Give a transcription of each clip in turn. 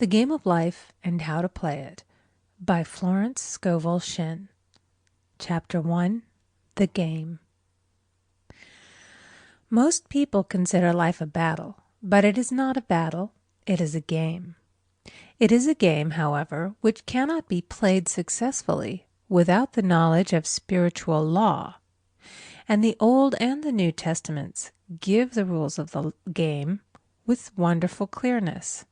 The Game of Life and How to Play It by Florence Scovel Shinn. Chapter 1. The Game. Most people consider life a battle, but it is not a battle, it is a game. It is a game, however, which cannot be played successfully without the knowledge of spiritual law. And the Old and the New Testaments give the rules of the game with wonderful clearness.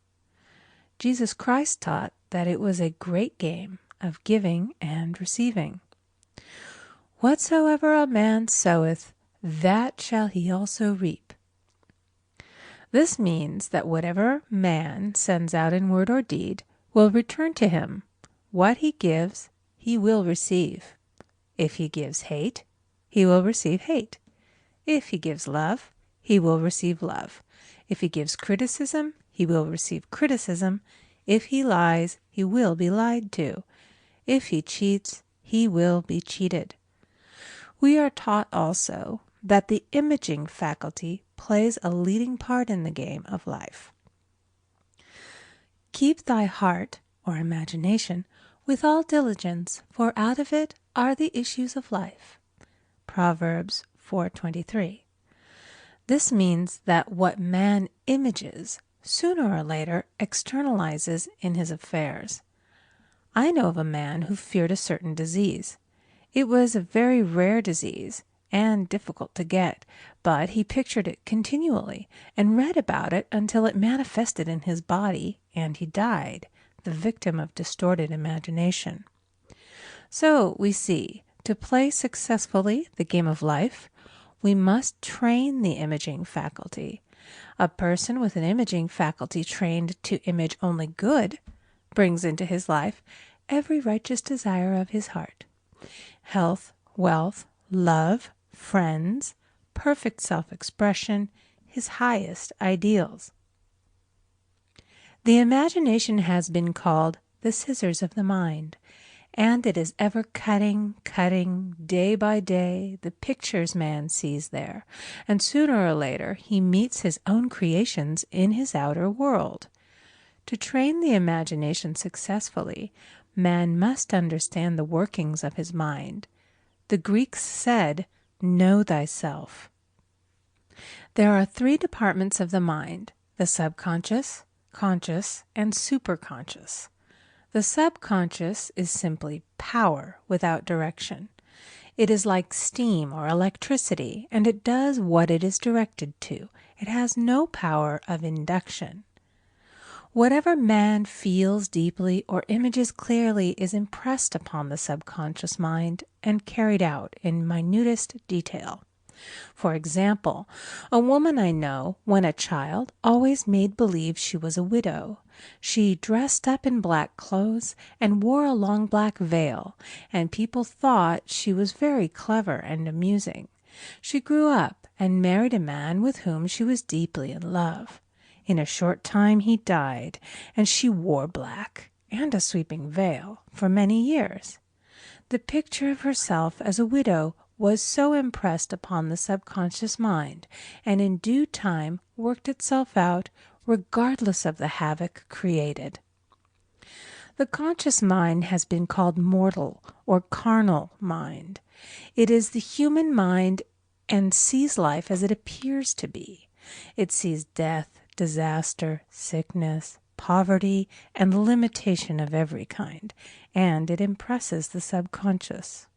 Jesus Christ taught that it was a great game of giving and receiving. Whatsoever a man soweth, that shall he also reap. This means that whatever man sends out in word or deed will return to him. What he gives, he will receive. If he gives hate, he will receive hate. If he gives love, he will receive love. If he gives criticism, he will receive criticism. If he lies, he will be lied to. If he cheats, he will be cheated. We are taught also that the imaging faculty plays a leading part in the game of life. Keep thy heart, or imagination, with all diligence, for out of it are the issues of life. Proverbs 4:23. This means that what man images sooner or later externalizes in his affairs. I know of a man who feared a certain disease. It was a very rare disease and difficult to get, but he pictured it continually and read about it until it manifested in his body, and he died, the victim of distorted imagination. So we see, to play successfully the game of life, we must train the imaging faculty. A person with an imaging faculty trained to image only good brings into his life every righteous desire of his heart. Health, wealth, love, friends, perfect self-expression, his highest ideals. The imagination has been called the scissors of the mind, and it is ever cutting, day by day, the pictures man sees there, and sooner or later he meets his own creations in his outer world. To train the imagination successfully, man must understand the workings of his mind. The Greeks said, "Know thyself." There are three departments of the mind: the subconscious, conscious, and superconscious. The subconscious is simply power without direction. It is like steam or electricity, and it does what it is directed to. It has no power of induction. Whatever man feels deeply or images clearly is impressed upon the subconscious mind and carried out in minutest detail. For example, a woman I know, when a child, always made believe she was a widow. She dressed up in black clothes and wore a long black veil, and people thought she was very clever and amusing. She grew up and married a man with whom she was deeply in love. In a short time he died, and she wore black and a sweeping veil for many years. The picture of herself as a widow was so impressed upon the subconscious mind, and in due time worked itself out regardless of the havoc created. The conscious mind has been called mortal or carnal mind. It is the human mind and sees life as it appears to be. It sees death, disaster, sickness, poverty, and limitation of every kind, and it impresses the subconscious.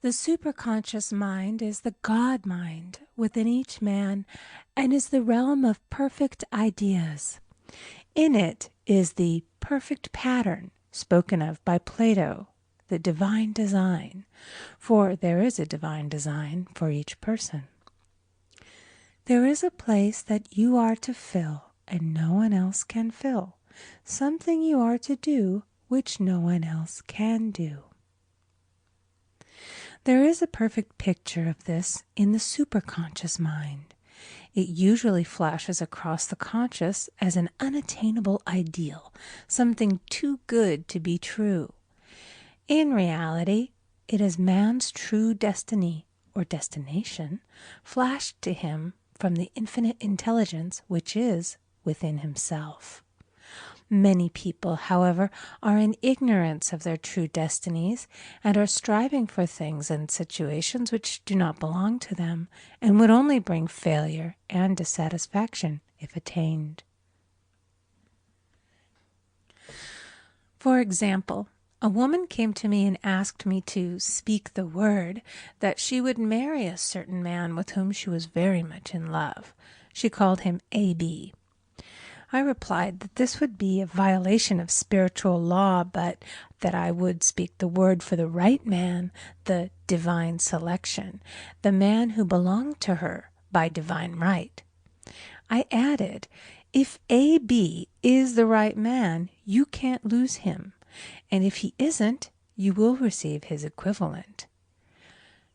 The superconscious mind is the God mind within each man and is the realm of perfect ideas. In it is the perfect pattern spoken of by Plato, the divine design, for there is a divine design for each person. There is a place that you are to fill and no one else can fill, something you are to do which no one else can do. There is a perfect picture of this in the superconscious mind. It usually flashes across the conscious as an unattainable ideal, something too good to be true. In reality, it is man's true destiny, or destination, flashed to him from the infinite intelligence which is within himself. Many people, however, are in ignorance of their true destinies and are striving for things and situations which do not belong to them and would only bring failure and dissatisfaction if attained. For example, a woman came to me and asked me to speak the word that she would marry a certain man with whom she was very much in love. She called him A.B. I replied that this would be a violation of spiritual law, but that I would speak the word for the right man, the divine selection, the man who belonged to her by divine right. I added, if A.B. is the right man, you can't lose him, and if he isn't, you will receive his equivalent.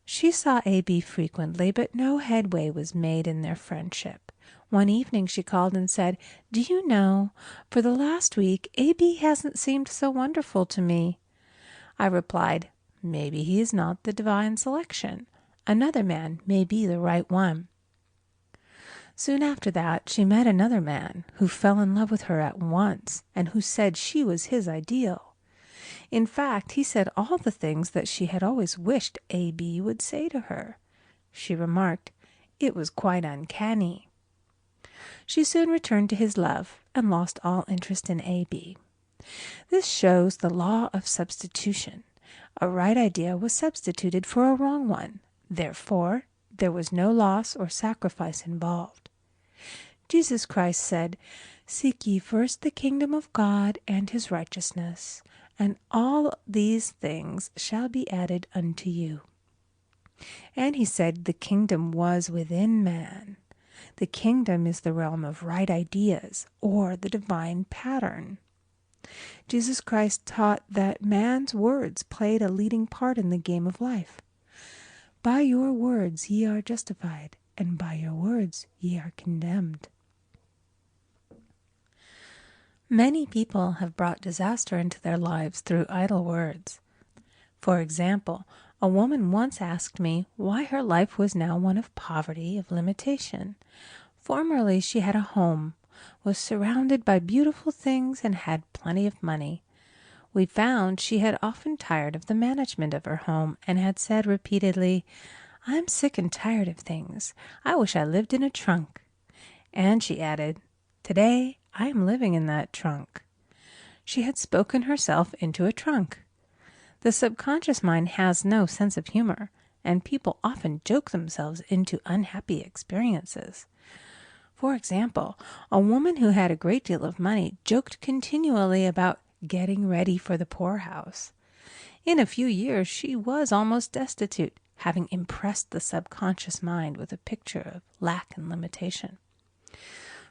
She saw A.B. frequently, but no headway was made in their friendship. One evening she called and said, "Do you know, for the last week, A.B. hasn't seemed so wonderful to me." I replied, "Maybe he is not the divine selection. Another man may be the right one." Soon after that, she met another man who fell in love with her at once and who said she was his ideal. In fact, he said all the things that she had always wished A.B. would say to her. She remarked, it was quite uncanny. She soon returned to his love and lost all interest in A.B. This shows the law of substitution. A right idea was substituted for a wrong one. Therefore, there was no loss or sacrifice involved. Jesus Christ said, "Seek ye first the kingdom of God and his righteousness, and all these things shall be added unto you." And he said the kingdom was within man. The kingdom is the realm of right ideas, or the divine pattern. Jesus Christ taught that man's words played a leading part in the game of life. By your words ye are justified, and by your words ye are condemned. Many people have brought disaster into their lives through idle words. For example, a woman once asked me why her life was now one of poverty, of limitation. Formerly she had a home, was surrounded by beautiful things, and had plenty of money. We found she had often tired of the management of her home and had said repeatedly, "I'm sick and tired of things. I wish I lived in a trunk." And she added, "Today I am living in that trunk." She had spoken herself into a trunk. The subconscious mind has no sense of humor, and people often joke themselves into unhappy experiences. For example, a woman who had a great deal of money joked continually about getting ready for the poorhouse. In a few years she was almost destitute, having impressed the subconscious mind with a picture of lack and limitation.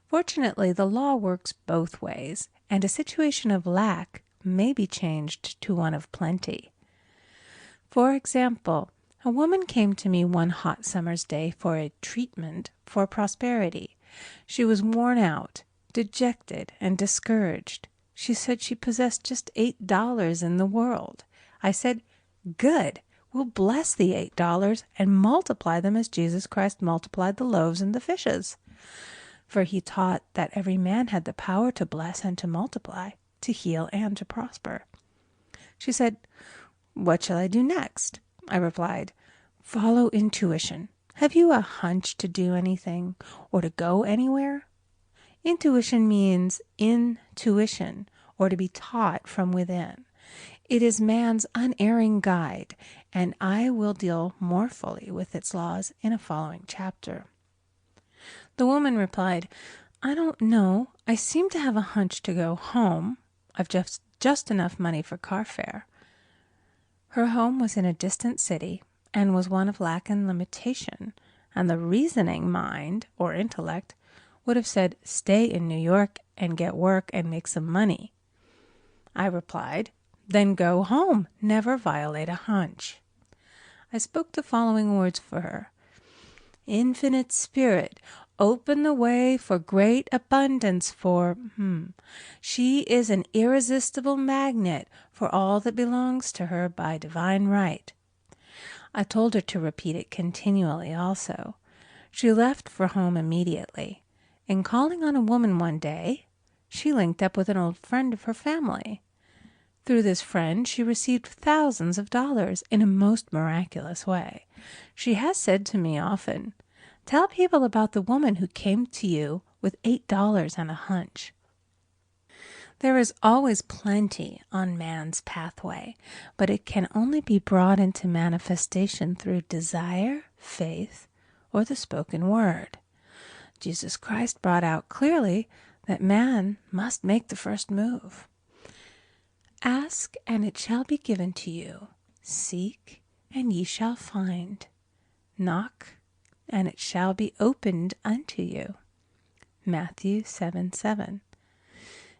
Fortunately, the law works both ways, and a situation of lack may be changed to one of plenty. For example, a woman came to me one hot summer's day for a treatment for prosperity. She was worn out, dejected, and discouraged. She said she possessed just $8 in the world. I said, "Good, we'll bless the $8 and multiply them as Jesus Christ multiplied the loaves and the fishes." For he taught that every man had the power to bless and to multiply, to heal and to prosper. She said, "What shall I do next?" I replied, "Follow intuition. Have you a hunch to do anything or to go anywhere?" Intuition means intuition, or to be taught from within. It is man's unerring guide, and I will deal more fully with its laws in a following chapter. The woman replied, "I don't know. I seem to have a hunch to go home. I've just enough money for car fare." Her home was in a distant city and was one of lack and limitation, and the reasoning mind, or intellect, would have said, "Stay in New York and get work and make some money." I replied, "Then go home. Never violate a hunch." I spoke the following words for her. "Infinite Spirit, open the way for great abundance for She is an irresistible magnet for all that belongs to her by divine right." I told her to repeat it continually also. She left for home immediately. In calling on a woman one day, She linked up with an old friend of her family. Through this friend, she received thousands of dollars in a most miraculous way. She has said to me often, "Tell people about the woman who came to you with $8 and a hunch." There is always plenty on man's pathway, but it can only be brought into manifestation through desire, faith, or the spoken word. Jesus Christ brought out clearly that man must make the first move. Ask, and it shall be given to you. Seek, and ye shall find. Knock, and it shall be opened unto you. Matthew 7:7.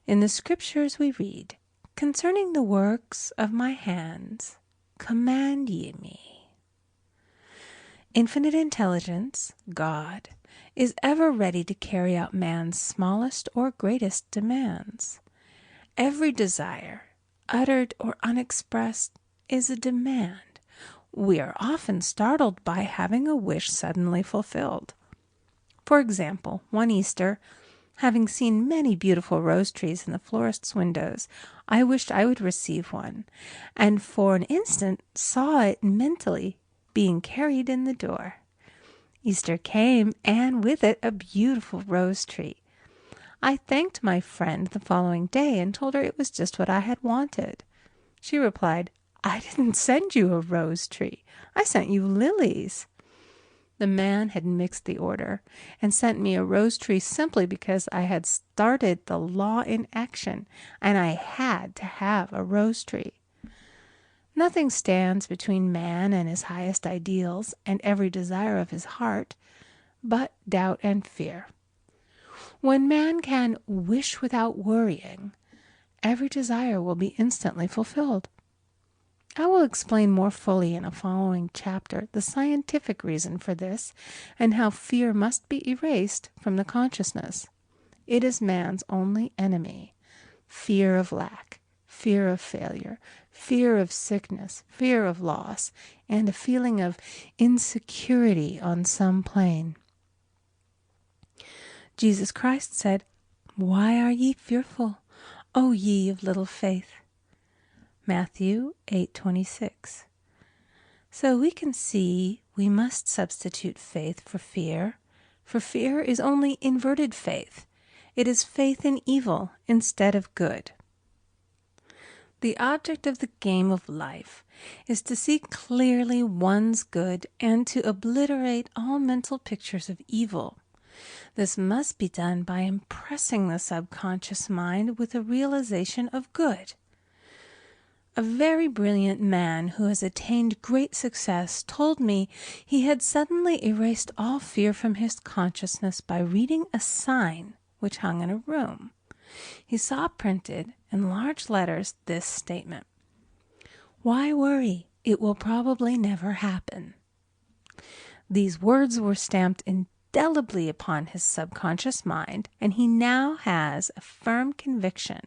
In the Scriptures we read, "Concerning the works of my hands, command ye me." Infinite intelligence, God, is ever ready to carry out man's smallest or greatest demands. Every desire, uttered or unexpressed, is a demand. We are often startled by having a wish suddenly fulfilled. For example, one Easter, having seen many beautiful rose trees in the florist's windows, I wished I would receive one, and for an instant saw it mentally being carried in the door. Easter came, and with it a beautiful rose tree. I thanked my friend the following day and told her it was just what I had wanted. She replied, "I didn't send you a rose tree. I sent you lilies." The man had mixed the order and sent me a rose tree simply because I had started the law in action, and I had to have a rose tree. Nothing stands between man and his highest ideals and every desire of his heart but doubt and fear. When man can wish without worrying, every desire will be instantly fulfilled. I will explain more fully in a following chapter the scientific reason for this and how fear must be erased from the consciousness. It is man's only enemy. Fear of lack, fear of failure, fear of sickness, fear of loss, and a feeling of insecurity on some plane. Jesus Christ said, "Why are ye fearful, O ye of little faith?" Matthew 8:26. So we can see we must substitute faith for fear is only inverted faith. It is faith in evil instead of good. The object of the game of life is to see clearly one's good and to obliterate all mental pictures of evil. This must be done by impressing the subconscious mind with a realization of good. A very brilliant man who has attained great success told me he had suddenly erased all fear from his consciousness by reading a sign which hung in a room. He saw printed in large letters this statement: "Why worry? It will probably never happen." These words were stamped indelibly upon his subconscious mind, and he now has a firm conviction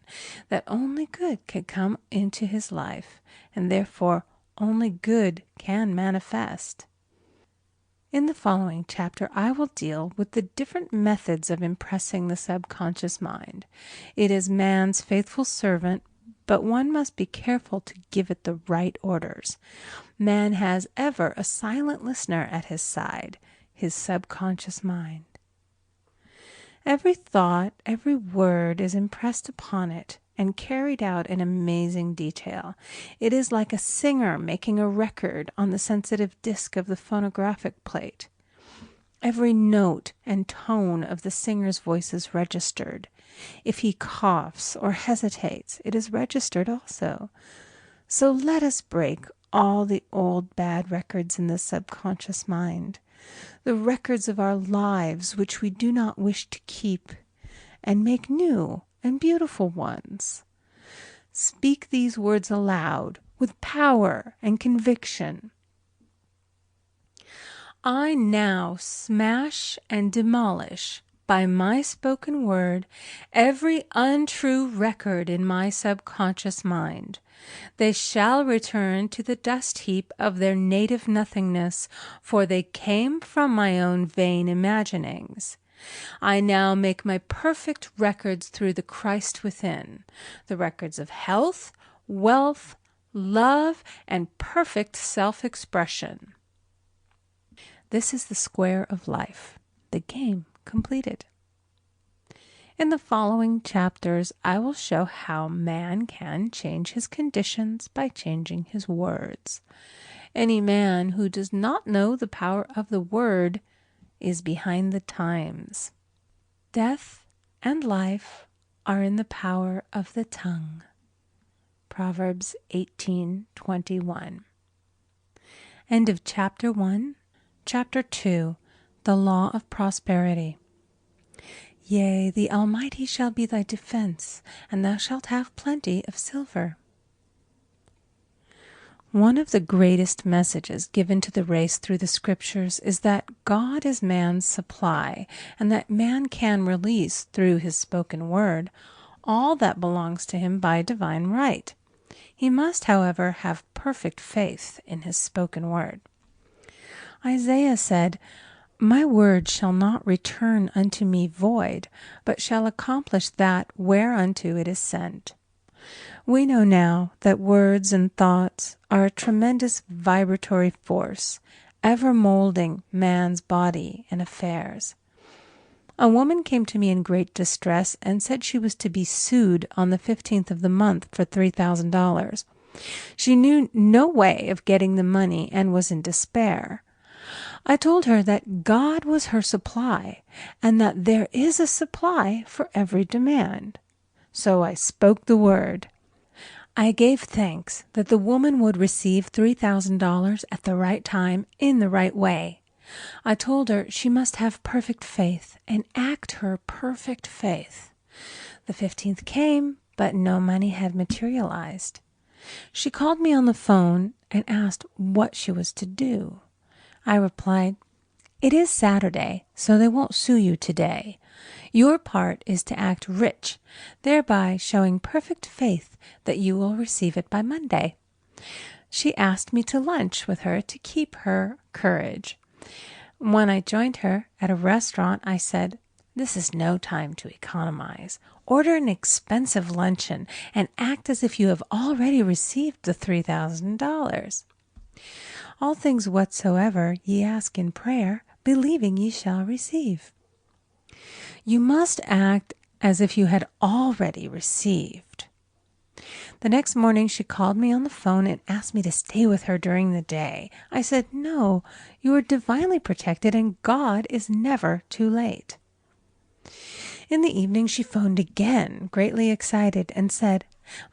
that only good can come into his life, and therefore only good can manifest. In the following chapter, I will deal with the different methods of impressing the subconscious mind. It is man's faithful servant, but one must be careful to give it the right orders. Man has ever a silent listener at his side, his subconscious mind. Every thought, every word is impressed upon it and carried out in amazing detail. It is like a singer making a record on the sensitive disc of the phonographic plate. Every note and tone of the singer's voice is registered. If he coughs or hesitates, it is registered also. So let us break all the old bad records in the subconscious mind, the records of our lives which we do not wish to keep, and make new and beautiful ones. Speak these words aloud with power and conviction. I now smash and demolish by my spoken word every untrue record in my subconscious mind. They shall return to the dust heap of their native nothingness, for they came from my own vain imaginings. I now make my perfect records through the Christ within, the records of health, wealth, love, and perfect self-expression. This is the square of life, the game completed. In the following chapters, I will show how man can change his conditions by changing his words. Any man who does not know the power of the word is behind the times. Death and life are in the power of the tongue. Proverbs 18:21. End of Chapter 1. Chapter 2. The Law of Prosperity. Yea, the Almighty shall be thy defense, and thou shalt have plenty of silver. One of the greatest messages given to the race through the Scriptures is that God is man's supply, and that man can release through his spoken word all that belongs to him by divine right. He must, however, have perfect faith in his spoken word. Isaiah said, "My word shall not return unto me void, but shall accomplish that whereunto it is sent." We know now that words and thoughts are a tremendous vibratory force, ever molding man's body and affairs. A woman came to me in great distress and said she was to be sued on the 15th of the month for $3,000. She knew no way of getting the money and was in despair. I told her that God was her supply, and that there is a supply for every demand. So I spoke the word. I gave thanks that the woman would receive $3,000 at the right time in the right way. I told her she must have perfect faith and act her perfect faith. The 15th came, but no money had materialized. She called me on the phone and asked what she was to do. I replied, "It is Saturday, so they won't sue you today. Your part is to act rich, thereby showing perfect faith that you will receive it by Monday." She asked me to lunch with her to keep her courage. When I joined her at a restaurant, I said, "This is no time to economize. Order an expensive luncheon and act as if you have already received the $3,000. All things whatsoever ye ask in prayer, believing ye shall receive." You must act as if you had already received. The next morning she called me on the phone and asked me to stay with her during the day. I said, "No, you are divinely protected and God is never too late." In the evening she phoned again, greatly excited, and said,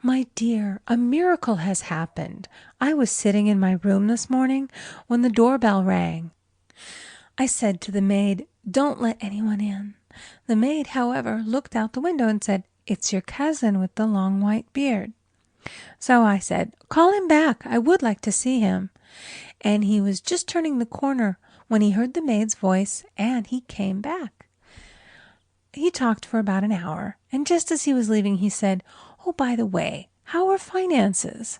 "My dear, a miracle has happened. I was sitting in my room this morning when the doorbell rang. I said to the maid, 'Don't let anyone in.' The maid, however, looked out the window and said, 'It's your cousin with the long white beard.' So I said, 'Call him back. I would like to see him.' And he was just turning the corner when he heard the maid's voice, and he came back. He talked for about an hour, and just as he was leaving, he said, 'Oh, by the way, how are finances?'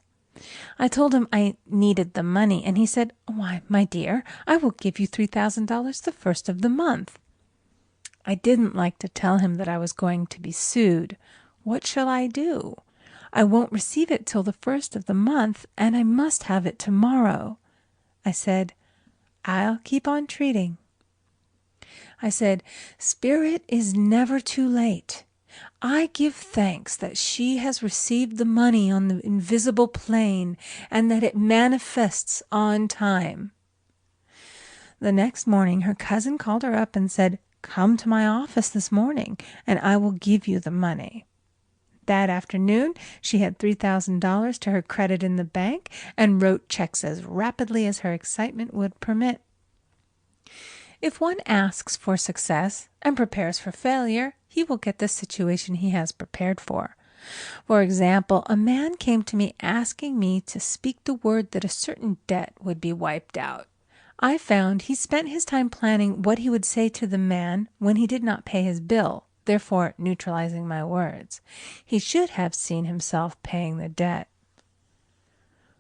I told him I needed the money, and he said, 'Why, my dear, I will give you $3,000 the first of the month.' I didn't like to tell him that I was going to be sued. What shall I do? I won't receive it till the first of the month, and I must have it tomorrow. I said, 'I'll keep on treating.' I said, 'Spirit is never too late. I give thanks that she has received the money on the invisible plane and that it manifests on time.' The next morning her cousin called her up and said, 'Come to my office this morning and I will give you the money.' That afternoon she had $3,000 to her credit in the bank and wrote checks as rapidly as her excitement would permit. If one asks for success and prepares for failure, he will get the situation he has prepared for. For example, a man came to me asking me to speak the word that a certain debt would be wiped out. I found he spent his time planning what he would say to the man when he did not pay his bill, therefore neutralizing my words. He should have seen himself paying the debt.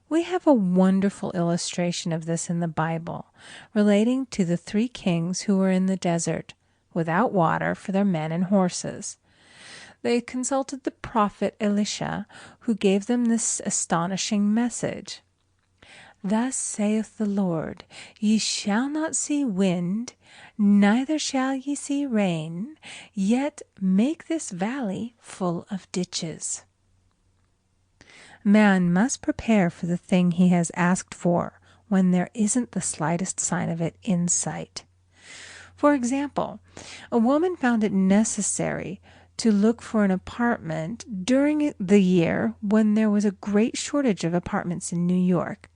We have a wonderful illustration of this in the Bible, relating to the 3 kings who were in the desert, without water for their men and horses. They consulted the prophet Elisha, who gave them this astonishing message. Thus saith the Lord, Ye shall not see wind, neither shall ye see rain, yet make this valley full of ditches. Man must prepare for the thing he has asked for when there isn't the slightest sign of it in sight. For example, a woman found it necessary to look for an apartment during the year when there was a great shortage of apartments in New York.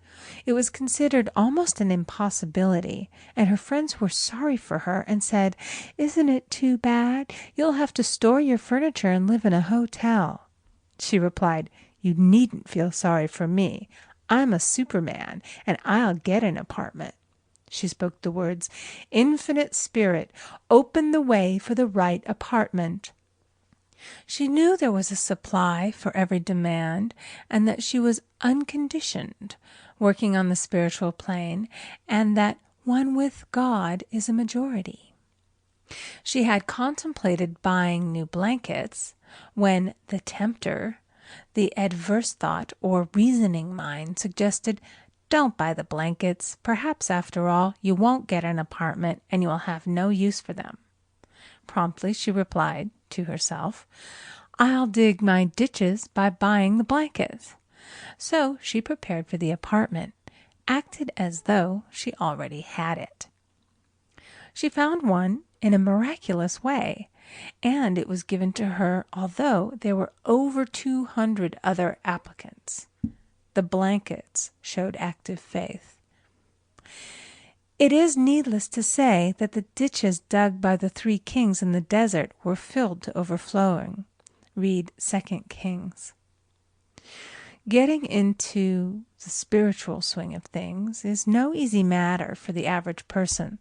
It was considered almost an impossibility, and her friends were sorry for her and said, "Isn't it too bad? You'll have to store your furniture and live in a hotel." She replied, "You needn't feel sorry for me. I'm a Superman, and I'll get an apartment." She spoke the words, "Infinite Spirit, open the way for the right apartment." She knew there was a supply for every demand, and that she was unconditioned, working on the spiritual plane, and that one with God is a majority. She had contemplated buying new blankets when the tempter, the adverse thought or reasoning mind, suggested, "Don't buy the blankets. Perhaps, after all, you won't get an apartment and you will have no use for them." Promptly she replied to herself, "I'll dig my ditches by buying the blankets." So she prepared for the apartment, acted as though she already had it. She found one in a miraculous way, and it was given to her although there were over 200 other applicants. The blankets showed active faith. It is needless to say that the ditches dug by the 3 kings in the desert were filled to overflowing. Read 2 Kings. Getting into the spiritual swing of things is no easy matter for the average person.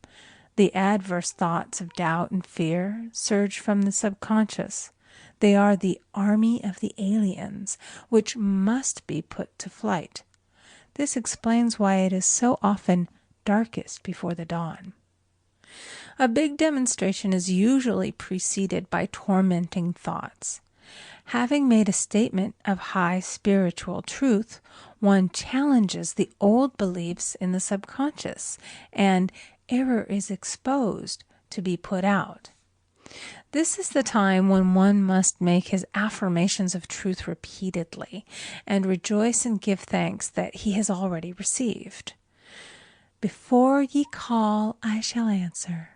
The adverse thoughts of doubt and fear surge from the subconscious. They are the army of the aliens, which must be put to flight. This explains why it is so often darkest before the dawn. A big demonstration is usually preceded by tormenting thoughts. Having made a statement of high spiritual truth, one challenges the old beliefs in the subconscious, and error is exposed to be put out. This is the time when one must make his affirmations of truth repeatedly, and rejoice and give thanks that he has already received. "Before ye call, I shall answer."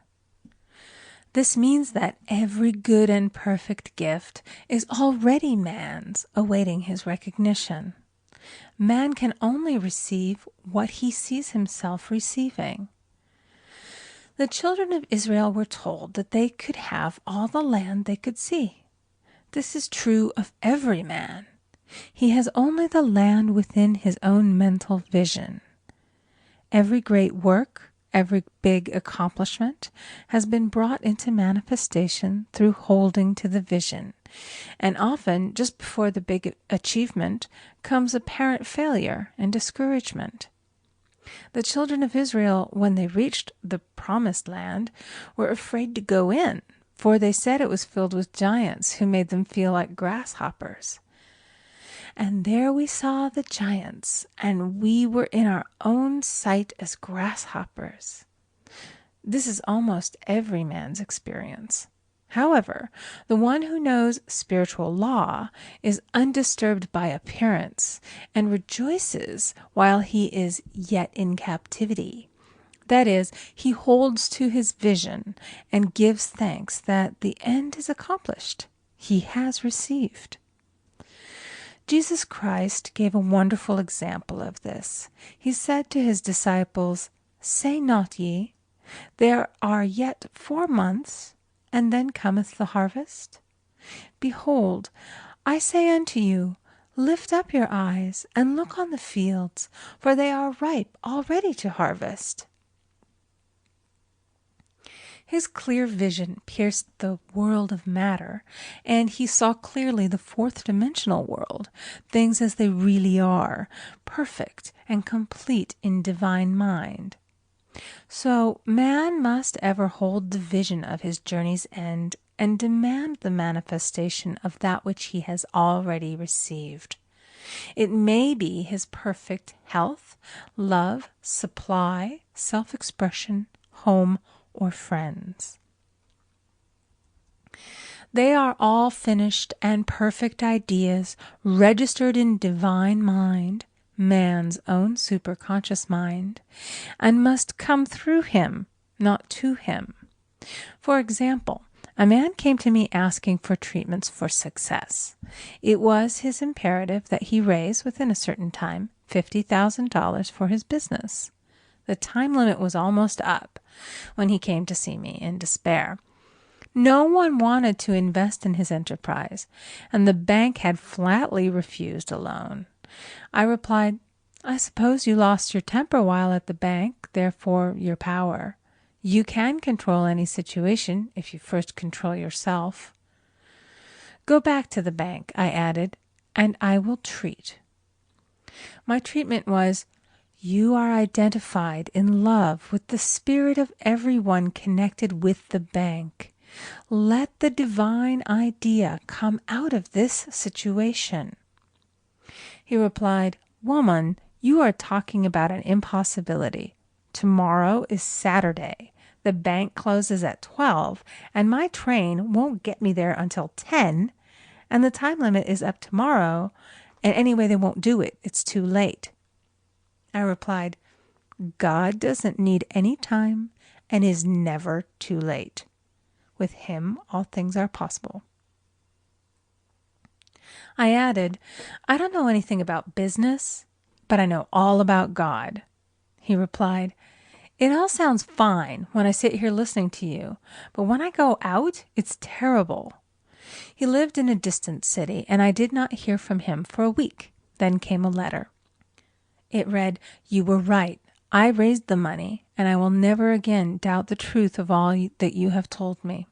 This means that every good and perfect gift is already man's, awaiting his recognition. Man can only receive what he sees himself receiving. The children of Israel were told that they could have all the land they could see. This is true of every man. He has only the land within his own mental vision. Every great work, every big accomplishment has been brought into manifestation through holding to the vision, and often just before the big achievement comes apparent failure and discouragement. The children of Israel, when they reached the promised land, were afraid to go in, for they said it was filled with giants who made them feel like grasshoppers. "And there we saw the giants, and we were in our own sight as grasshoppers." This is almost every man's experience. However, the one who knows spiritual law is undisturbed by appearance and rejoices while he is yet in captivity. That is, he holds to his vision and gives thanks that the end is accomplished. He has received. Jesus Christ gave a wonderful example of this. He said to his disciples, "Say not ye, there are yet 4 months, and then cometh the harvest? Behold, I say unto you, lift up your eyes, and look on the fields, for they are ripe already to harvest." His clear vision pierced the world of matter, and he saw clearly the 4th-dimensional world, things as they really are, perfect and complete in divine mind. So man must ever hold the vision of his journey's end and demand the manifestation of that which he has already received. It may be his perfect health, love, supply, self-expression, home, or friends. They are all finished and perfect ideas registered in divine mind, man's own superconscious mind, and must come through him, not to him. For example, a man came to me asking for treatments for success. It was his imperative that he raise, within a certain time, $50,000 for his business. The time limit was almost up when he came to see me in despair. No one wanted to invest in his enterprise, and the bank had flatly refused a loan. I replied, "I suppose you lost your temper while at the bank, therefore your power. You can control any situation if you first control yourself. Go back to the bank," I added, "and I will treat." My treatment was, "You are identified in love with the spirit of everyone connected with the bank. Let the divine idea come out of this situation." He replied, "Woman, you are talking about an impossibility. Tomorrow is Saturday. The bank closes at 12, and my train won't get me there until 10, and the time limit is up tomorrow, and anyway they won't do it. It's too late." I replied, "God doesn't need any time and is never too late. With him, all things are possible." I added, "I don't know anything about business, but I know all about God." He replied, "It all sounds fine when I sit here listening to you, but when I go out, it's terrible." He lived in a distant city, and I did not hear from him for a week. Then came a letter. It read, "You were right. I raised the money, and I will never again doubt the truth of all that you have told me."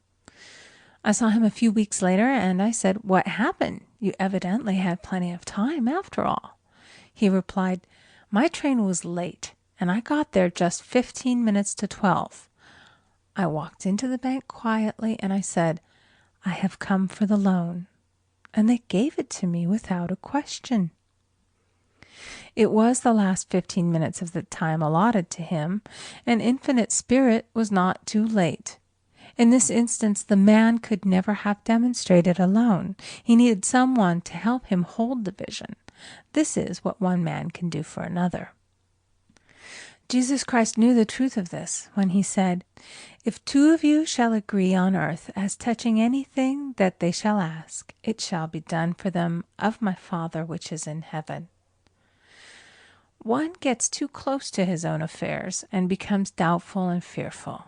I saw him a few weeks later, and I said, "What happened? You evidently had plenty of time after all." He replied, "My train was late, and I got there just 15 minutes to 12. I walked into the bank quietly, and I said, 'I have come for the loan,' and they gave it to me without a question." It was the last 15 minutes of the time allotted to him, and Infinite Spirit was not too late. In this instance, the man could never have demonstrated alone. He needed someone to help him hold the vision. This is what one man can do for another. Jesus Christ knew the truth of this when he said, "If two of you shall agree on earth as touching anything that they shall ask, it shall be done for them of my Father which is in heaven." One gets too close to his own affairs and becomes doubtful and fearful.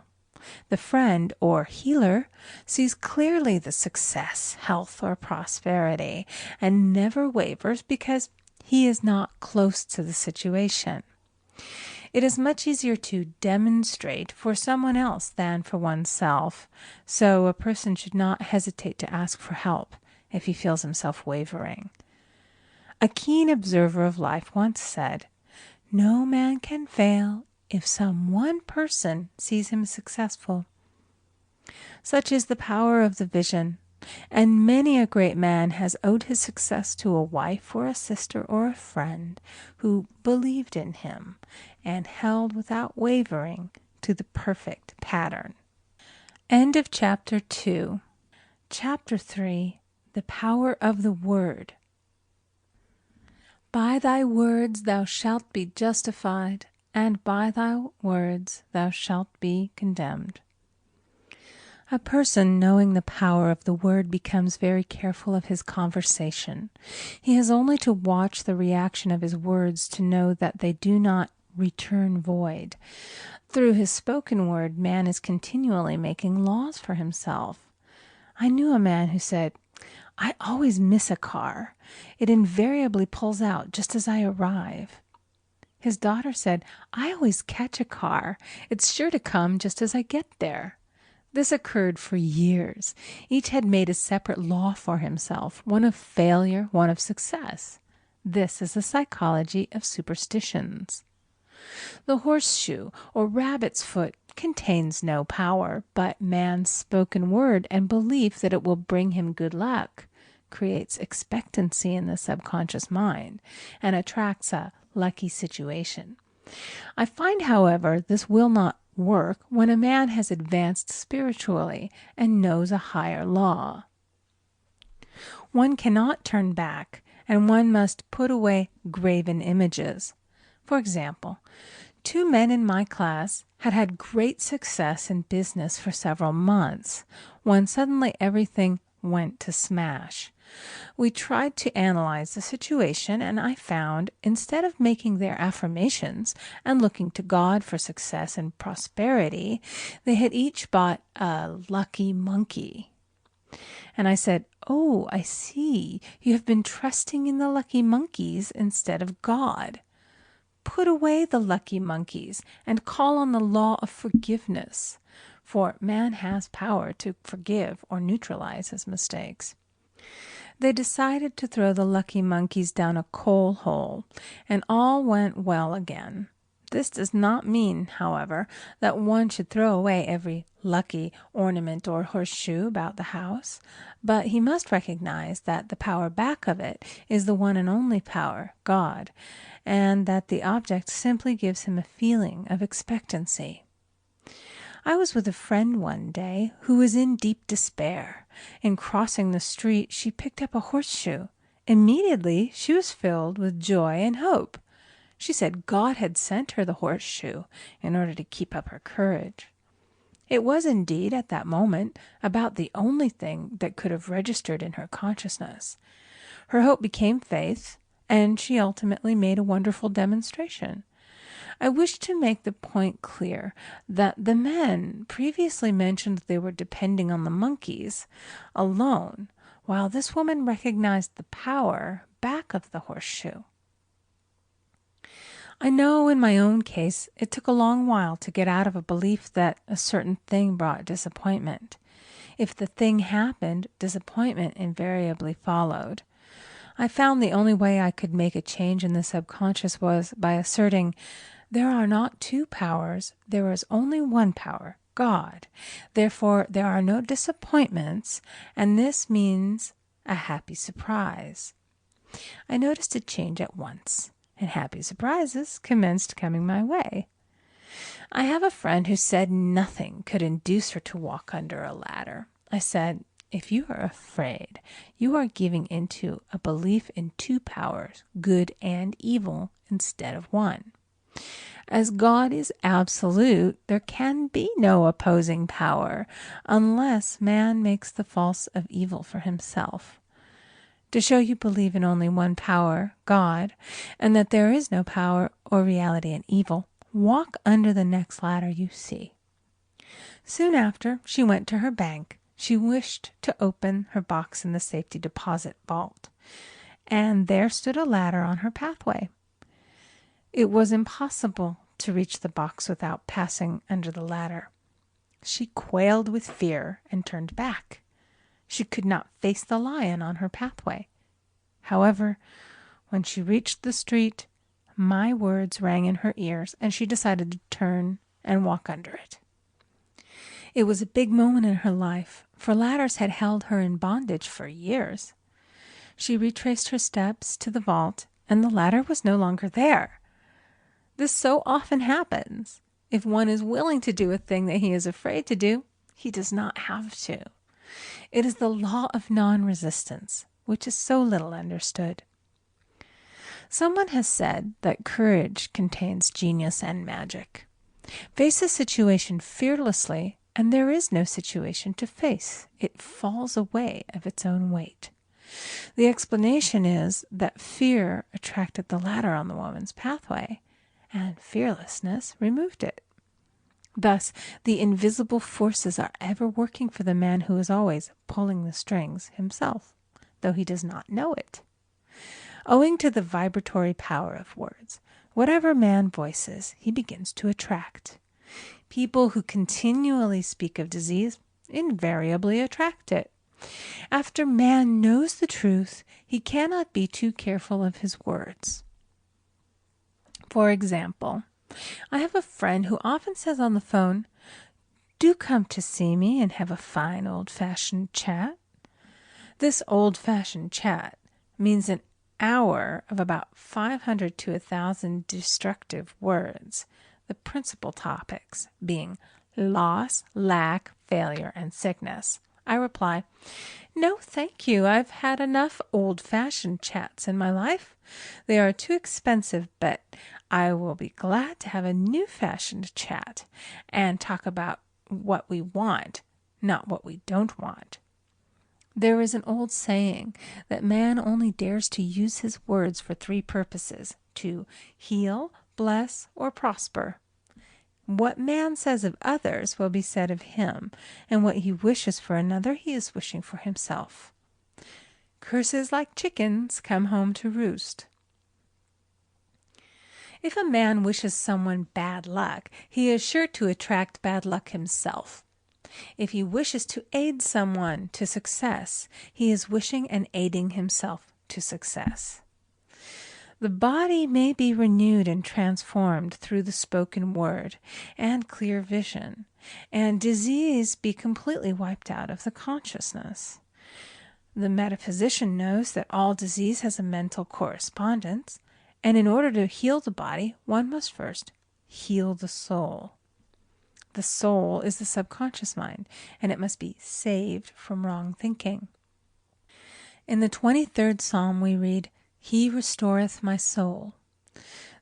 The friend or healer sees clearly the success, health, or prosperity and never wavers because he is not close to the situation. It is much easier to demonstrate for someone else than for oneself, so a person should not hesitate to ask for help if he feels himself wavering. A keen observer of life once said, "No man can fail if some one person sees him successful." Such is the power of the vision, and many a great man has owed his success to a wife or a sister or a friend who believed in him and held without wavering to the perfect pattern. End of Chapter 2. Chapter 3. The Power of the Word. By thy words thou shalt be justified, and by thy words thou shalt be condemned. A person knowing the power of the word becomes very careful of his conversation. He has only to watch the reaction of his words to know that they do not return void. Through his spoken word, man is continually making laws for himself. I knew a man who said, "I always miss a car. It invariably pulls out just as I arrive." His daughter said, "I always catch a car. It's sure to come just as I get there." This occurred for years. Each had made a separate law for himself, one of failure, one of success. This is the psychology of superstitions. The horseshoe or rabbit's foot contains no power, but man's spoken word and belief that it will bring him good luck creates expectancy in the subconscious mind and attracts a lucky situation. I find, however, this will not work when a man has advanced spiritually and knows a higher law. One cannot turn back, and one must put away graven images. For example, 2 men in my class had had great success in business for several months, when suddenly everything went to smash. We tried to analyze the situation, and I found, instead of making their affirmations and looking to God for success and prosperity, they had each bought a lucky monkey. And I said, "Oh, I see. You have been trusting in the lucky monkeys instead of God. Put away the lucky monkeys and call on the law of forgiveness, for man has power to forgive or neutralize his mistakes." They decided to throw the lucky monkeys down a coal hole, and all went well again. This does not mean, however, that one should throw away every lucky ornament or horseshoe about the house, but he must recognize that the power back of it is the one and only power, God, and that the object simply gives him a feeling of expectancy. I was with a friend one day who was in deep despair. In crossing the street, she picked up a horseshoe. Immediately, she was filled with joy and hope. She said God had sent her the horseshoe in order to keep up her courage. It was indeed, at that moment, about the only thing that could have registered in her consciousness. Her hope became faith, and she ultimately made a wonderful demonstration. I wish to make the point clear that the men previously mentioned they were depending on the monkeys alone, while this woman recognized the power back of the horseshoe. I know in my own case it took a long while to get out of a belief that a certain thing brought disappointment. If the thing happened, disappointment invariably followed. I found the only way I could make a change in the subconscious was by asserting, there are not 2 powers, there is only one power, God. Therefore, there are no disappointments, and this means a happy surprise. I noticed a change at once, and happy surprises commenced coming my way. I have a friend who said nothing could induce her to walk under a ladder. I said, if you are afraid, you are giving into a belief in 2 powers, good and evil, instead of one. As God is absolute, there can be no opposing power unless man makes the false of evil for himself. To show you believe in only one power, God, and that there is no power or reality in evil, walk under the next ladder you see. Soon after, she went to her bank. She wished to open her box in the safety deposit vault, and there stood a ladder on her pathway. It was impossible to reach the box without passing under the ladder. She quailed with fear and turned back. She could not face the lion on her pathway. However, when she reached the street, my words rang in her ears, and she decided to turn and walk under it. It was a big moment in her life, for ladders had held her in bondage for years. She retraced her steps to the vault, and the ladder was no longer there. This so often happens. If one is willing to do a thing that he is afraid to do, he does not have to. It is the law of nonresistance, which is so little understood. Someone has said that courage contains genius and magic. Face a situation fearlessly, and there is no situation to face. It falls away of its own weight. The explanation is that fear attracted the ladder on the woman's pathway, and fearlessness removed it. Thus, the invisible forces are ever working for the man who is always pulling the strings himself, though he does not know it. Owing to the vibratory power of words, whatever man voices, he begins to attract. People who continually speak of disease invariably attract it. After man knows the truth, he cannot be too careful of his words. For example, I have a friend who often says on the phone, "Do come to see me and have a fine old-fashioned chat." This old-fashioned chat means an hour of about 500 to 1,000 destructive words, the principal topics being loss, lack, failure, and sickness. I reply, "No, thank you. I've had enough old-fashioned chats in my life. They are too expensive, but I will be glad to have a new-fashioned chat and talk about what we want, not what we don't want." There is an old saying that man only dares to use his words for three purposes: to heal, bless, or prosper. What man says of others will be said of him, and what he wishes for another he is wishing for himself. Curses like chickens come home to roost. If a man wishes someone bad luck, he is sure to attract bad luck himself. If he wishes to aid someone to success, he is wishing and aiding himself to success. The body may be renewed and transformed through the spoken word and clear vision, and disease be completely wiped out of the consciousness. The metaphysician knows that all disease has a mental correspondence, and in order to heal the body, one must first heal the soul. The soul is the subconscious mind, and it must be saved from wrong thinking. In the 23rd Psalm we read, "He restoreth my soul."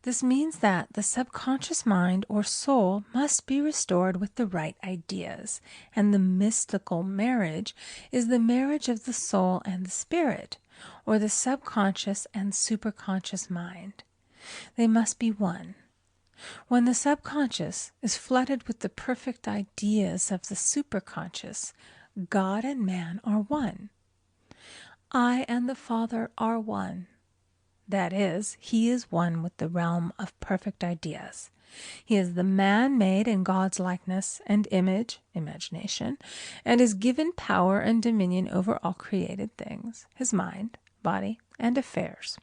This means that the subconscious mind or soul must be restored with the right ideas, and the mystical marriage is the marriage of the soul and the spirit, or the subconscious and superconscious mind. They must be one. When the subconscious is flooded with the perfect ideas of the superconscious, God and man are one. I and the Father are one. That is, he is one with the realm of perfect ideas. He is the man made in God's likeness and image, imagination, and is given power and dominion over all created things, his mind, body, and affairs.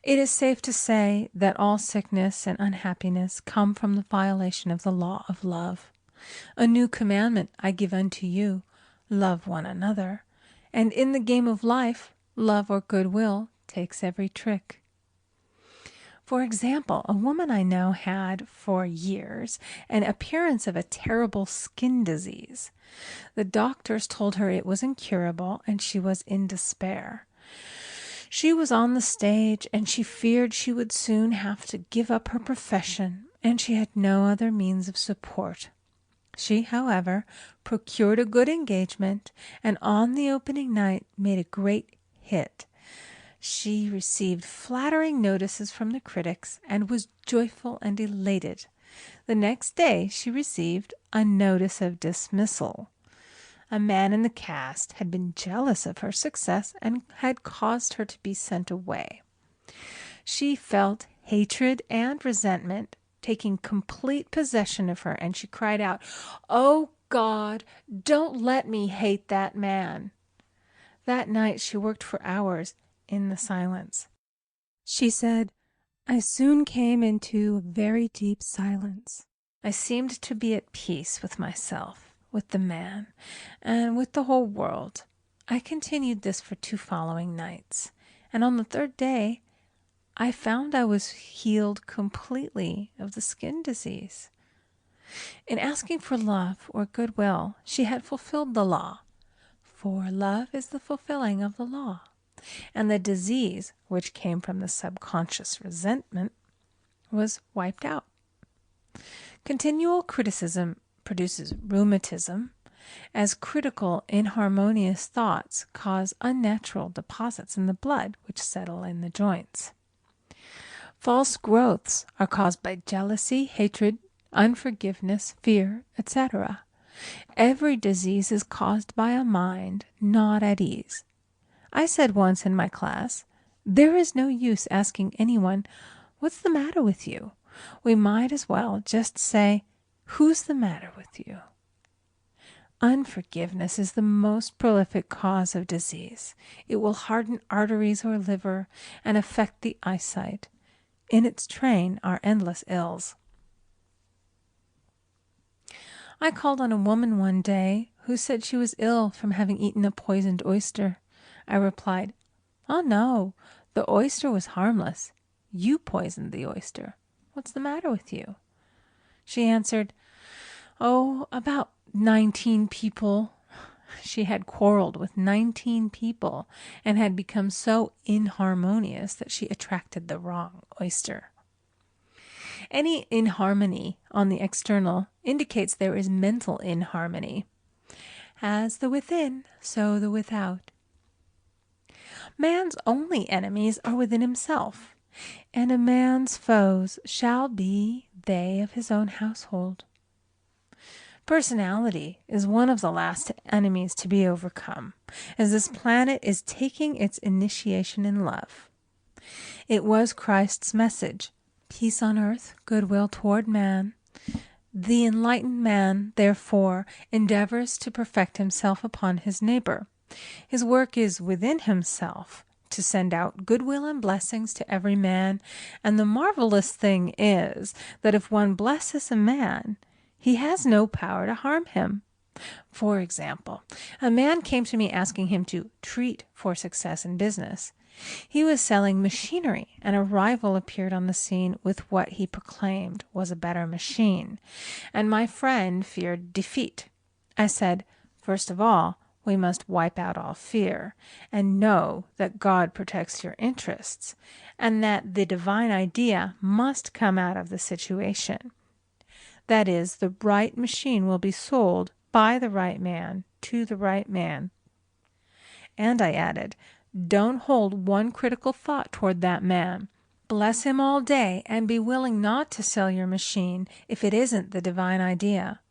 It is safe to say that all sickness and unhappiness come from the violation of the law of love. A new commandment I give unto you, love one another. And in the game of life, love or goodwill takes every trick. For example, a woman I know had, for years, an appearance of a terrible skin disease. The doctors told her it was incurable, and she was in despair. She was on the stage, and she feared she would soon have to give up her profession, and she had no other means of support. She, however, procured a good engagement, and on the opening night made a great hit. She received flattering notices from the critics, and was joyful and elated. The next day she received a notice of dismissal. A man in the cast had been jealous of her success and had caused her to be sent away. She felt hatred and resentment taking complete possession of her, and she cried out, "Oh God, don't let me hate that man." That night she worked for hours in the silence. She said, "I soon came into very deep silence. I seemed to be at peace with myself, with the man, and with the whole world. I continued this for 2 following nights, and on the 3rd day I found I was healed completely of the skin disease." In asking for love or goodwill, she had fulfilled the law, for love is the fulfilling of the law, and the disease, which came from the subconscious resentment, was wiped out. Continual criticism produces rheumatism, as critical, inharmonious thoughts cause unnatural deposits in the blood which settle in the joints. False growths are caused by jealousy, hatred, unforgiveness, fear, etc. Every disease is caused by a mind not at ease. I said once in my class, "There is no use asking anyone, 'What's the matter with you?' We might as well just say, 'Who's the matter with you?'" Unforgiveness is the most prolific cause of disease. It will harden arteries or liver and affect the eyesight. In its train are endless ills. I called on a woman one day who said she was ill from having eaten a poisoned oyster. I replied, "Oh no, the oyster was harmless. You poisoned the oyster. What's the matter with you?" She answered, "Oh, about 19 people." She had quarreled with 19 people and had become so inharmonious that she attracted the wrong oyster. Any inharmony on the external indicates there is mental inharmony. As the within, so the without. Man's only enemies are within himself, and a man's foes shall be they of his own household. Personality is one of the last enemies to be overcome, as this planet is taking its initiation in love. It was Christ's message, peace on earth, goodwill toward man. The enlightened man, therefore, endeavors to perfect himself upon his neighbor. His work is within himself, to send out goodwill and blessings to every man, and the marvelous thing is that if one blesses a man, he has no power to harm him. For example, a man came to me asking him to treat for success in business. He was selling machinery, and a rival appeared on the scene with what he proclaimed was a better machine, and my friend feared defeat. I said, "First of all, we must wipe out all fear, and know that God protects your interests, and that the divine idea must come out of the situation. That is, the right machine will be sold by the right man to the right man." And I added, "Don't hold one critical thought toward that man. Bless him all day and be willing not to sell your machine if it isn't the divine idea."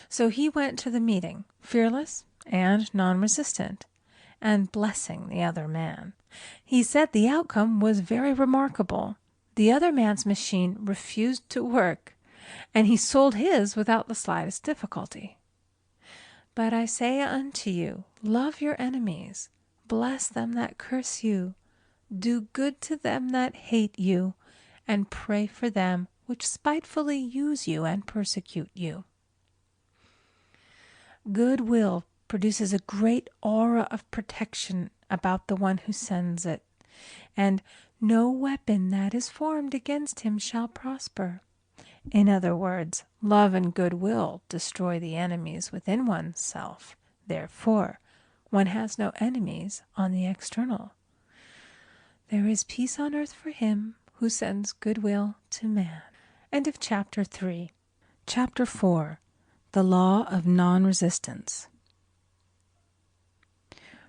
So he went to the meeting, fearless and non-resistant, and blessing the other man. He said the outcome was very remarkable. The other man's machine refused to work, and he sold his without the slightest difficulty. But I say unto you, love your enemies, bless them that curse you, do good to them that hate you, and pray for them which spitefully use you and persecute you. Goodwill produces a great aura of protection about the one who sends it, and no weapon that is formed against him shall prosper. In other words, love and goodwill destroy the enemies within oneself. Therefore, one has no enemies on the external. There is peace on earth for him who sends goodwill to man. End of Chapter 3. Chapter 4. The Law of Nonresistance.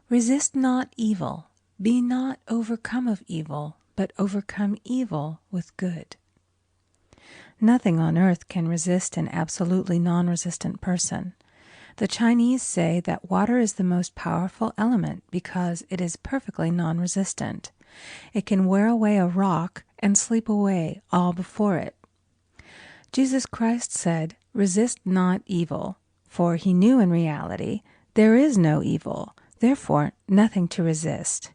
Resist not evil. Be not overcome of evil, but overcome evil with good. Nothing on earth can resist an absolutely non-resistant person. The Chinese say that water is the most powerful element because it is perfectly non-resistant. It can wear away a rock and sleep away all before it. Jesus Christ said, "Resist not evil," for he knew in reality there is no evil, therefore nothing to resist.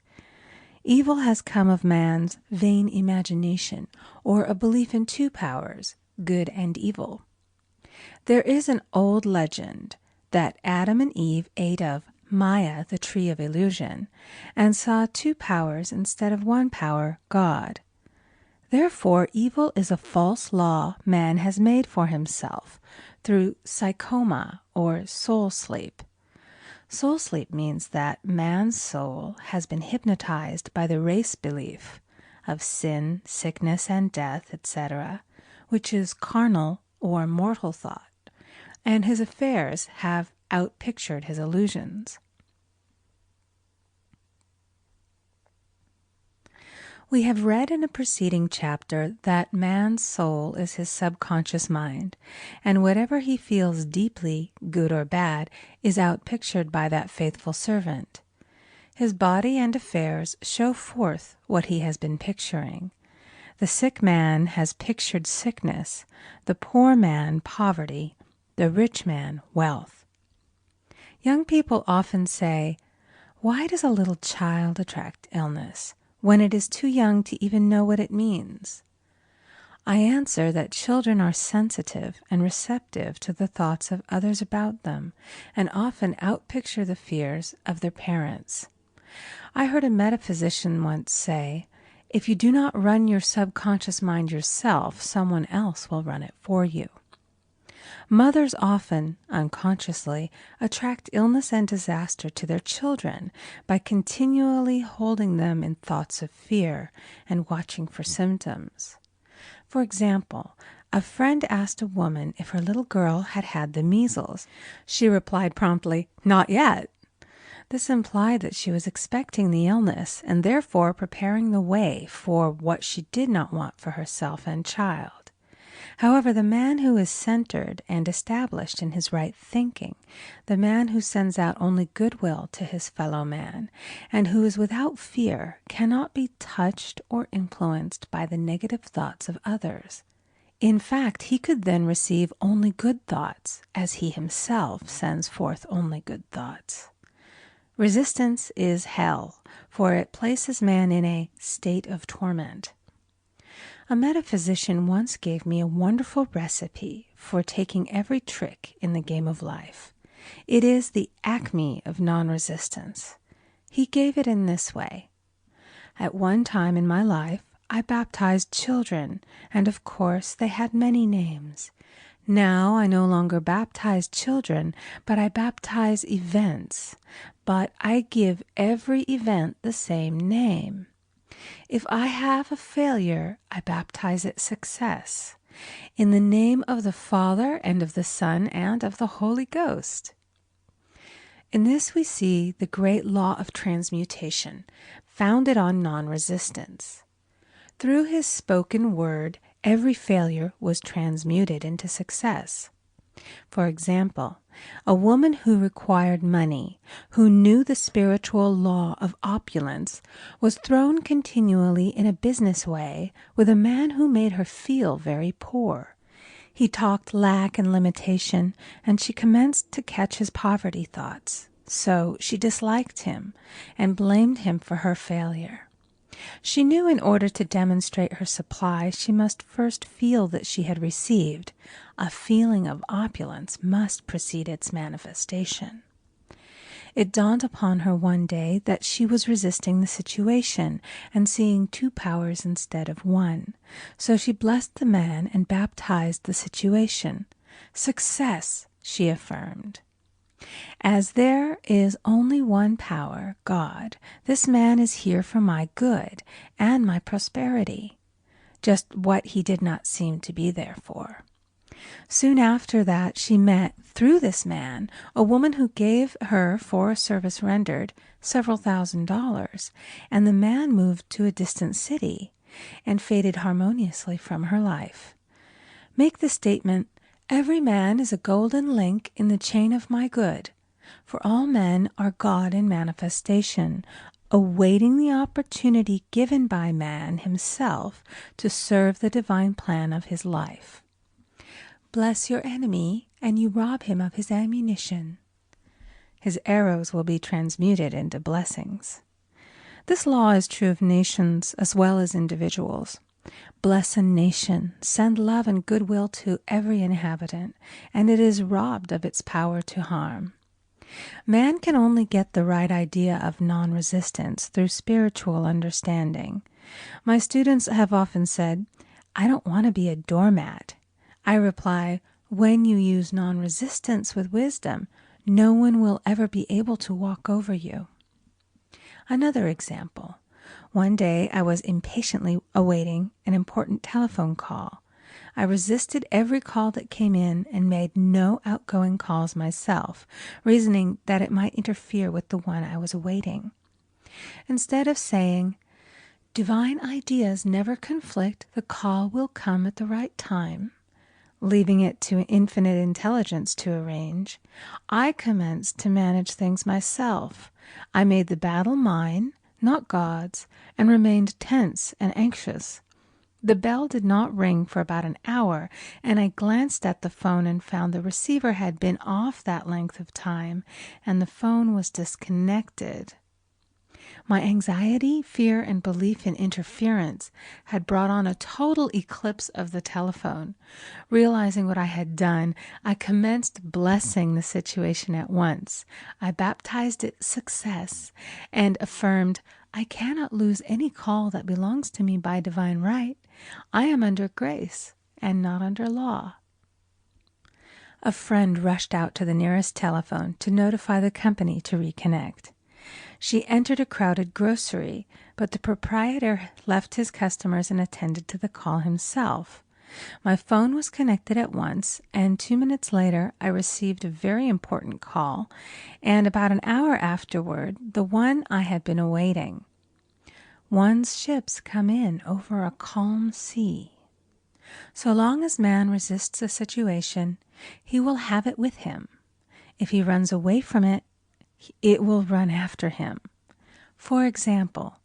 Evil has come of man's vain imagination, or a belief in two powers, good and evil. There is an old legend that Adam and Eve ate of Maya, the tree of illusion, and saw two powers instead of one power, God. Therefore, evil is a false law man has made for himself through psychoma, or soul sleep. Soul sleep means that man's soul has been hypnotized by the race belief of sin, sickness, and death, etc., which is carnal or mortal thought, and his affairs have outpictured his illusions. We have read in a preceding chapter that man's soul is his subconscious mind, and whatever he feels deeply, good or bad, is outpictured by that faithful servant. His body and affairs show forth what he has been picturing. The sick man has pictured sickness, the poor man poverty, the rich man wealth. Young people often say, "Why does a little child attract illness?" when it is too young to even know what it means. I answer that children are sensitive and receptive to the thoughts of others about them, and often outpicture the fears of their parents. I heard a metaphysician once say, "If you do not run your subconscious mind yourself, someone else will run it for you." Mothers often, unconsciously, attract illness and disaster to their children by continually holding them in thoughts of fear and watching for symptoms. For example, a friend asked a woman if her little girl had had the measles. She replied promptly, "Not yet." This implied that she was expecting the illness and therefore preparing the way for what she did not want for herself and child. However, the man who is centered and established in his right thinking, the man who sends out only goodwill to his fellow man, and who is without fear, cannot be touched or influenced by the negative thoughts of others. In fact, he could then receive only good thoughts, as he himself sends forth only good thoughts. Resistance is hell, for it places man in a state of torment. A metaphysician once gave me a wonderful recipe for taking every trick in the game of life. It is the acme of non-resistance. He gave it in this way. At one time in my life, I baptized children, and of course they had many names. Now I no longer baptize children, but I baptize events. But I give every event the same name. If I have a failure, I baptize it success, in the name of the Father and of the Son and of the Holy Ghost. In this we see the great law of transmutation, founded on non-resistance. Through his spoken word, every failure was transmuted into success. For example, a woman who required money, who knew the spiritual law of opulence, was thrown continually in a business way with a man who made her feel very poor. He talked lack and limitation, and she commenced to catch his poverty thoughts. So she disliked him and blamed him for her failure. She knew in order to demonstrate her supply, she must first feel that she had received. A feeling of opulence must precede its manifestation. It dawned upon her one day that she was resisting the situation and seeing two powers instead of one. So she blessed the man and baptized the situation. "Success," she affirmed. "As there is only one power, God, this man is here for my good and my prosperity," just what he did not seem to be there for. Soon after that she met, through this man, a woman who gave her, for a service rendered, several $1,000s, and the man moved to a distant city and faded harmoniously from her life. Make the statement, "Every man is a golden link in the chain of my good," for all men are God in manifestation, awaiting the opportunity given by man himself to serve the divine plan of his life. Bless your enemy, and you rob him of his ammunition. His arrows will be transmuted into blessings. This law is true of nations as well as individuals. Bless a nation, send love and goodwill to every inhabitant, and it is robbed of its power to harm. Man can only get the right idea of non-resistance through spiritual understanding. My students have often said, "I don't want to be a doormat." I reply, when you use non-resistance with wisdom, no one will ever be able to walk over you. Another example. One day I was impatiently awaiting an important telephone call. I resisted every call that came in and made no outgoing calls myself, reasoning that it might interfere with the one I was awaiting. Instead of saying, "Divine ideas never conflict, the call will come at the right time," leaving it to infinite intelligence to arrange, I commenced to manage things myself. I made the battle mine, not God's, and remained tense and anxious. The bell did not ring for about an hour, and I glanced at the phone and found the receiver had been off that length of time, and the phone was disconnected. My anxiety, fear, and belief in interference had brought on a total eclipse of the telephone. Realizing what I had done, I commenced blessing the situation at once. I baptized it success and affirmed, I cannot lose any call that belongs to me by divine right. I am under grace and not under law. A friend rushed out to the nearest telephone to notify the company to reconnect. She entered a crowded grocery, but the proprietor left his customers and attended to the call himself. My phone was connected at once, and 2 minutes later I received a very important call, and about an hour afterward, the one I had been awaiting. One's ships come in over a calm sea. So long as man resists a situation, he will have it with him. If he runs away from it, it will run after him. For example,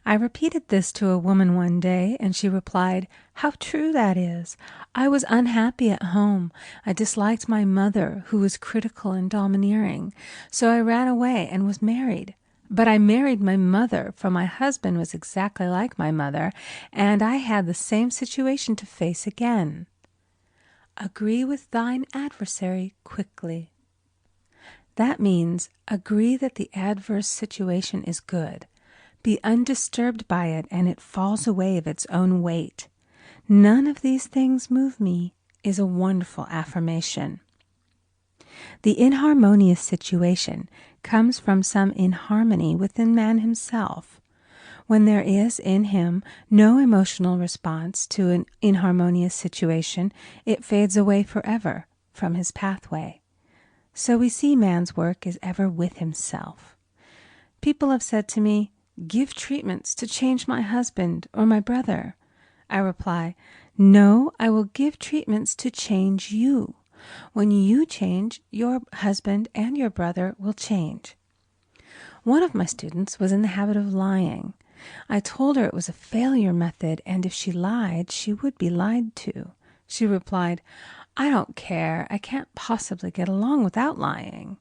I repeated this to a woman one day, and she replied, "How true that is! I was unhappy at home. I disliked my mother, who was critical and domineering, so I ran away and was married. But I married my mother, for my husband was exactly like my mother, and I had the same situation to face again. Agree with thine adversary quickly." That means agree that the adverse situation is good. Be undisturbed by it, and it falls away of its own weight. None of these things move me is a wonderful affirmation. The inharmonious situation comes from some inharmony within man himself. When there is in him no emotional response to an inharmonious situation, it fades away forever from his pathway. So we see man's work is ever with himself. People have said to me, "Give treatments to change my husband or my brother." I reply, "No, I will give treatments to change you. When you change, your husband and your brother will change." One of my students was in the habit of lying. I told her it was a failure method, and if she lied, she would be lied to. She replied, "I don't care. I can't possibly get along without lying."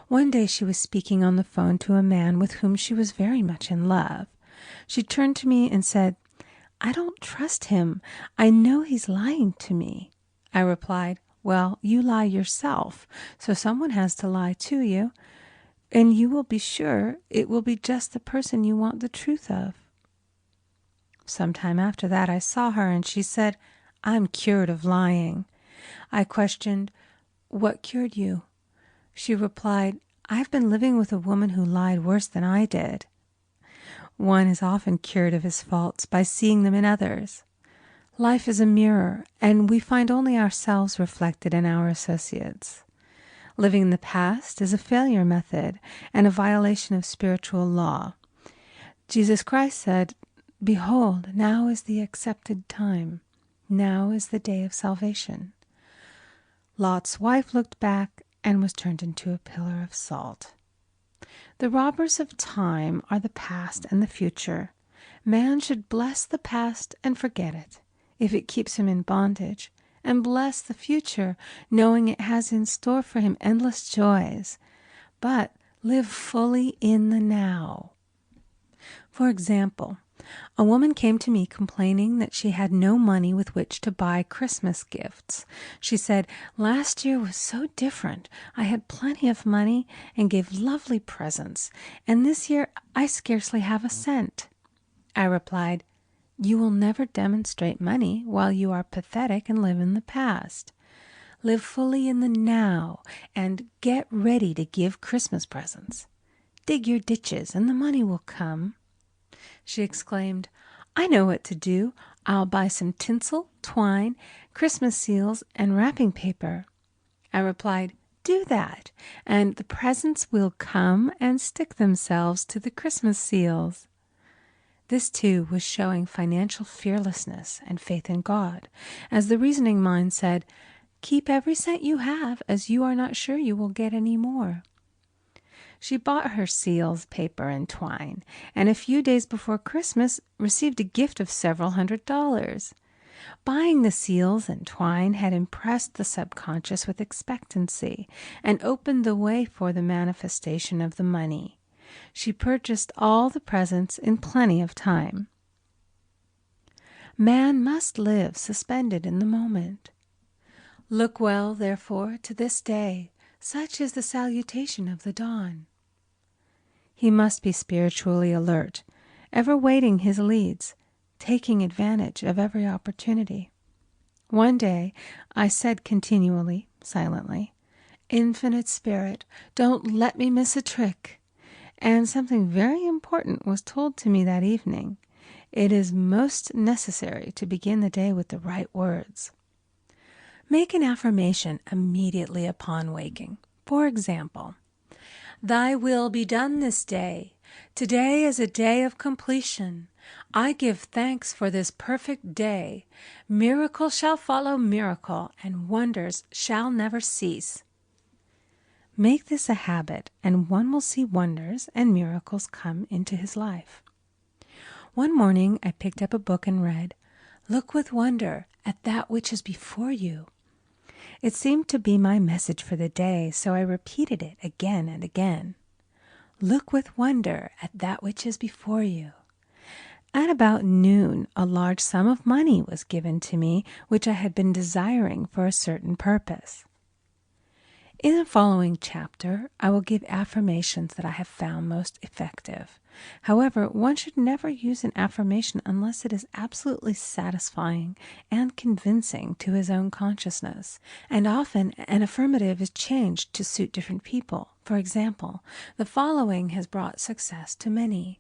One day she was speaking on the phone to a man with whom she was very much in love. She turned to me and said, "I don't trust him. I know he's lying to me." I replied, "Well, you lie yourself, so someone has to lie to you, and you will be sure it will be just the person you want the truth of." Some time after that I saw her, and she said, "I'm cured of lying." I questioned, "What cured you?" She replied, "I've been living with a woman who lied worse than I did." One is often cured of his faults by seeing them in others. Life is a mirror, and we find only ourselves reflected in our associates. Living in the past is a failure method and a violation of spiritual law. Jesus Christ said, "Behold, now is the accepted time. Now is the day of salvation." Lot's wife looked back and was turned into a pillar of salt. The robbers of time are the past and the future. Man should bless the past and forget it, if it keeps him in bondage, and bless the future, knowing it has in store for him endless joys. But live fully in the now. For example, a woman came to me complaining that she had no money with which to buy Christmas gifts. She said, "Last year was so different. I had plenty of money and gave lovely presents, and this year I scarcely have a cent." I replied, "You will never demonstrate money while you are pathetic and live in the past. Live fully in the now and get ready to give Christmas presents. Dig your ditches and the money will come." She exclaimed, "I know what to do. I'll buy some tinsel, twine, Christmas seals, and wrapping paper." I replied, "Do that, and the presents will come and stick themselves to the Christmas seals." This, too, was showing financial fearlessness and faith in God, as the reasoning mind said, "Keep every cent you have, as you are not sure you will get any more." She bought her seals, paper, and twine, and a few days before Christmas received a gift of several $100s. Buying the seals and twine had impressed the subconscious with expectancy and opened the way for the manifestation of the money. She purchased all the presents in plenty of time. Man must live suspended in the moment. Look well, therefore, to this day, such is the salutation of the dawn. He must be spiritually alert, ever waiting his leads, taking advantage of every opportunity. One day I said continually, silently, "Infinite Spirit, don't let me miss a trick." And something very important was told to me that evening. It is most necessary to begin the day with the right words. Make an affirmation immediately upon waking. For example, "Thy will be done this day. Today is a day of completion. I give thanks for this perfect day. Miracle shall follow miracle, and wonders shall never cease." Make this a habit, and one will see wonders and miracles come into his life. One morning I picked up a book and read, "Look with wonder at that which is before you." It seemed to be my message for the day, so I repeated it again and again. Look with wonder at that which is before you. At about noon, a large sum of money was given to me, which I had been desiring for a certain purpose. In the following chapter, I will give affirmations that I have found most effective. However, one should never use an affirmation unless it is absolutely satisfying and convincing to his own consciousness. And often an affirmative is changed to suit different people. For example, the following has brought success to many.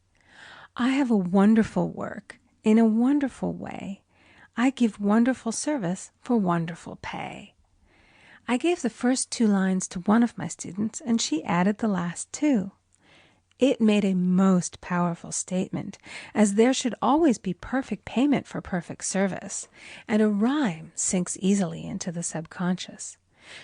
I have a wonderful work in a wonderful way. I give wonderful service for wonderful pay. I gave the first 2 lines to one of my students, and she added the last 2. It made a most powerful statement, as there should always be perfect payment for perfect service, and a rhyme sinks easily into the subconscious.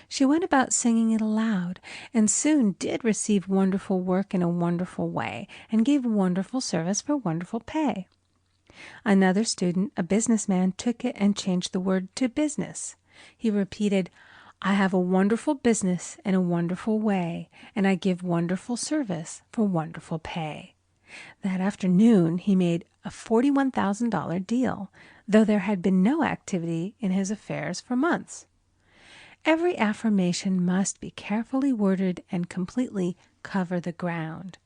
She went about singing it aloud, and soon did receive wonderful work in a wonderful way, and gave wonderful service for wonderful pay. Another student, a businessman, took it and changed the word to business. He repeated, "I have a wonderful business in a wonderful way, and I give wonderful service for wonderful pay." That afternoon he made a $41,000 deal, though there had been no activity in his affairs for months. Every affirmation must be carefully worded and completely cover the ground.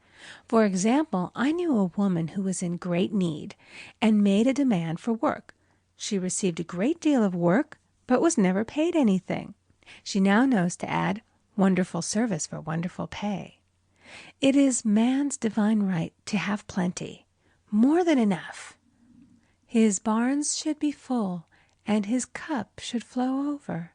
For example, I knew a woman who was in great need and made a demand for work. She received a great deal of work, but was never paid anything. She now knows to add wonderful service for wonderful pay. It is man's divine right to have plenty, more than enough. His barns should be full, and his cup should flow over.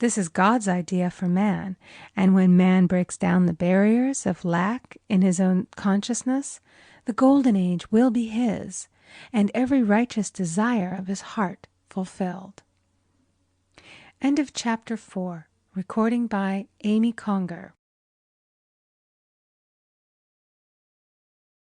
This is God's idea for man, and when man breaks down the barriers of lack in his own consciousness, the golden age will be his, and every righteous desire of his heart fulfilled. End of chapter 4. Recording by Amy Conger.